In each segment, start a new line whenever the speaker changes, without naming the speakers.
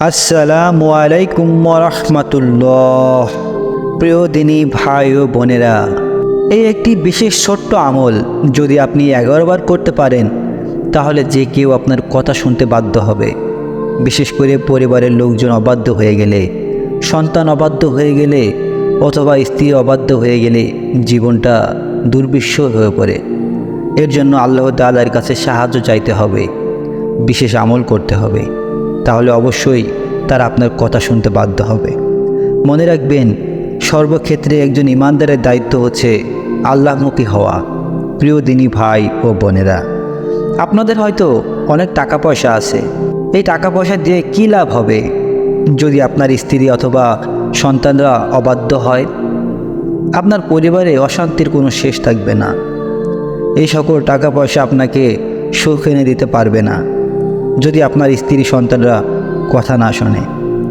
আসসালামু আলাইকুম ওয়া রাহমাতুল্লাহ। প্রিয় দিনী ভাই ও বোনেরা, এই একটি বিশেষ ছোট্ট আমল যদি আপনি 11 বার করতে পারেন তাহলে যে কেউ আপনার কথা শুনতে বাধ্য হবে। বিশেষ করে পরিবারের লোকজন অবাধ্য হয়ে গেলে, সন্তান অবাধ্য হয়ে গেলে অথবা স্ত্রী অবাধ্য হয়ে গেলে জীবনটা দুর্বিষহ হয়ে পড়ে। এর জন্য আল্লাহ তাআলার কাছে সাহায্য চাইতে হবে, বিশেষ আমল করতে হবে, তাহলে অবশ্যই তারা আপনার কথা শুনতে বাধ্য হবে। মনে রাখবেন, সর্বক্ষেত্রে একজন ইমানদারের দায়িত্ব হচ্ছে আল্লাহমুখী হওয়া। প্রিয় দিনী ভাই ও বোনেরা, আপনাদের হয়তো অনেক টাকা পয়সা আছে। এই টাকা পয়সা দিয়ে কী লাভ হবে যদি আপনার স্ত্রী অথবা সন্তানরা অবাধ্য হয়? আপনার পরিবারে অশান্তির কোনো শেষ থাকবে না। এই সকল টাকা পয়সা আপনাকে সুখ এনে দিতে পারবে না যদি আপনার স্ত্রী সন্তানরা কথা না শোনে।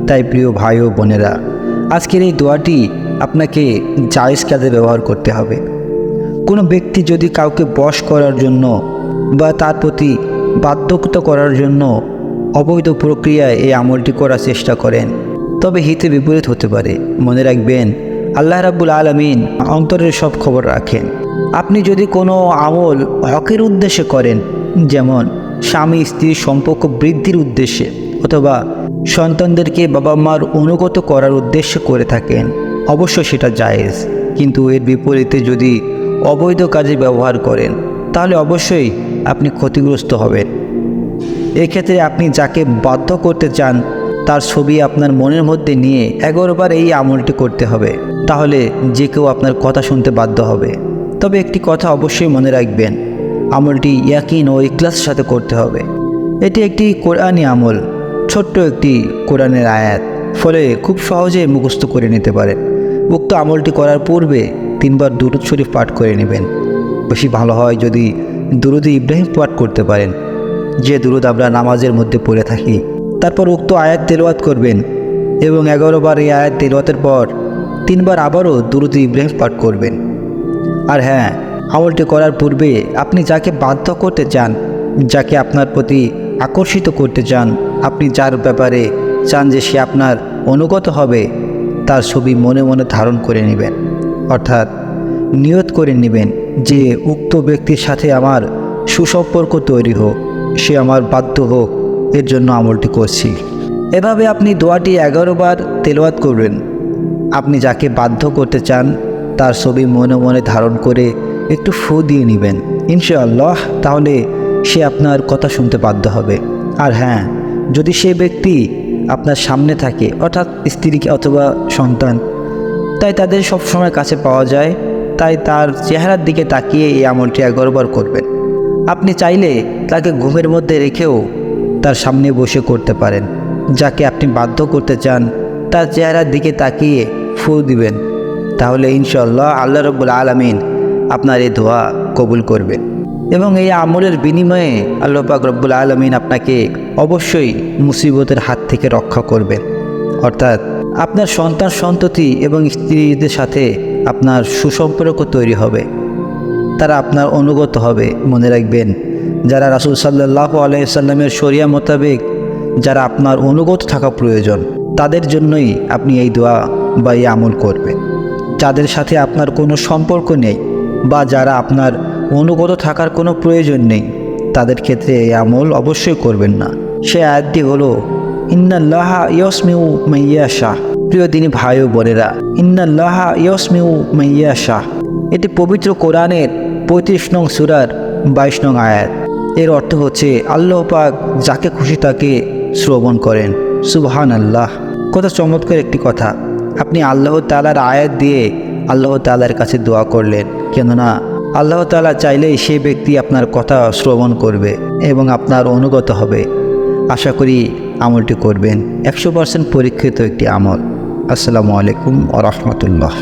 তাই প্রিয় ভাই ও বোনেরা, আজকের এই দোয়াটি আপনাকে জায়েজ কাজে ব্যবহার করতে হবে। কোনো ব্যক্তি যদি কাউকে বশ করার জন্য বা তার প্রতি বাধ্যকতা করার জন্য অবৈধ প্রক্রিয়ায় এই আমলটি করার চেষ্টা করেন, তবে হিতে বিপরীত হতে পারে। মনে রাখবেন, আল্লাহ রাব্বুল আলামিন অন্তরের সব খবর রাখেন। আপনি যদি কোনো আমল হকের উদ্দেশ্যে করেন, যেমন স্বামী স্ত্রীর সম্পর্ক বৃদ্ধির উদ্দেশ্যে অথবা সন্তানদেরকে বাবা মার অনুগত করার উদ্দেশ্যে করে থাকেন, অবশ্যই সেটা জায়েজ। কিন্তু এর বিপরীতে যদি অবৈধ কাজে ব্যবহার করেন তাহলে অবশ্যই আপনি ক্ষতিগ্রস্ত হবেন। এক্ষেত্রে আপনি যাকে বাধ্য করতে চান তার ছবি আপনার মনের মধ্যে নিয়ে 11 বার এই আমলটি করতে হবে, তাহলে যে কেউ আপনার কথা শুনতে বাধ্য হবে। তবে একটি কথা অবশ্যই মনে রাখবেন, আমলটি ইয়াকিন ও ইখলাসের সাথে করতে হবে। এটি একটি কোরআনি আমল, ছোট্ট একটি কোরআনের আয়াত, ফলে খুব সহজেই মুখস্থ করে নিতে পারেন। উক্ত আমলটি করার পূর্বে 3 বার দুরূদ শরীফ পাঠ করে নেবেন। বেশি ভালো হয় যদি দুরূদ ইব্রাহিম পাঠ করতে পারেন, যে দুরূদ আমরা নামাজের মধ্যে পড়ে থাকি। তারপর উক্ত আয়াত তেলাওয়াত করবেন এবং 11 বার এই আয়াত তেলাওয়াতের পর 3 বার আবারও দুরূদ ইব্রাহিম পাঠ করবেন। আর হ্যাঁ, আমলটি করার পূর্বে আপনি যাকে বাধ্য করতে চান, যাকে আপনার প্রতি আকর্ষিত করতে চান, আপনি যার ব্যাপারে চান যে সে আপনার অনুগত হবে, তার ছবি মনে মনে ধারণ করে নেবেন। অর্থাৎ নিয়ত করে নেবেন যে উক্ত ব্যক্তির সাথে আমার সুসম্পর্ক তৈরি হোক, সে আমার বাধ্য হোক, এর জন্য আমলটি করছি। এভাবে আপনি দোয়াটি 11 বার তেলাওয়াত করবেন। আপনি যাকে বাধ্য করতে চান তার ছবি মনে মনে ধারণ করে একটু ফু দিয়ে নেবেন ইনশাআল্লাহ, তাহলে সে আপনার কথা শুনতে বাধ্য হবে। আর হ্যাঁ, যদি সে ব্যক্তি আপনার সামনে থাকে, অর্থাৎ স্ত্রী অথবা সন্তান, তাই তাদের সবসময় কাছে পাওয়া যায়, তাই তার চেহারার দিকে তাকিয়ে এই আমলটি 11 বার করবেন। আপনি চাইলে তাকে ঘুমের মধ্যে রেখেও তার সামনে বসে করতে পারেন। যাকে আপনি বাধ্য করতে চান তার চেহারার দিকে তাকিয়ে ফু দিবেন, তাহলে ইনশাআল্লাহ আল্লাহ রাব্বুল আলামিন আপনার এই দোয়া কবুল করবেন। এবং এই আমলের বিনিময়ে আল্লাহ পাক রব্বুল আলামিন আপনাকে অবশ্যই মুসিবতের হাত থেকে রক্ষা করবেন। অর্থাৎ আপনার সন্তান সন্ততি এবং স্ত্রীদের সাথে আপনার সুসম্পর্ক তৈরি হবে, তারা আপনার অনুগত হবে। মনে রাখবেন, যারা রাসূল সাল্লাল্লাহু আলাইহি সাল্লামের শরিয়া মোতাবেক যারা আপনার অনুগত থাকা প্রয়োজন, তাদের জন্যই আপনি এই দোয়া বা এই আমল করবেন। যাদের সাথে আপনার কোনো সম্পর্ক নেই বা যারা আপনার অনুগত থাকার কোনো প্রয়োজন নেই, তাদের ক্ষেত্রে এই আমল অবশ্যই করবেন না। সে আয়াতটি হলো ইন্নাল্লাহা ইয়াসমিউ মান ইয়াশা। প্রিয় দিনী ভাই ও বোনেরা, ইন্নাল্লাহা ইয়াসমিউ মান ইয়াশা এটি পবিত্র কোরআনের 35 নং সূরার 22 নং আয়াত। এর অর্থ হচ্ছে আল্লাহ পাক যাকে খুশি তাকে শ্রবণ করেন। সুবহানাল্লাহ। কত চমৎকার একটি কথা। আপনি আল্লাহ তাআলার আয়াত দিয়ে আল্লাহ তাআলার কাছে দোয়া করলেন, কেননা আল্লাহ তাআলা চাইলেই সেই ব্যক্তি আপনার কথা শ্রবণ করবে এবং আপনার অনুগত হবে। আশা করি আমলটি করবেন। 100% পরীক্ষিত একটি আমল। আসসালামু আলাইকুম ওয়া রাহমাতুল্লাহ।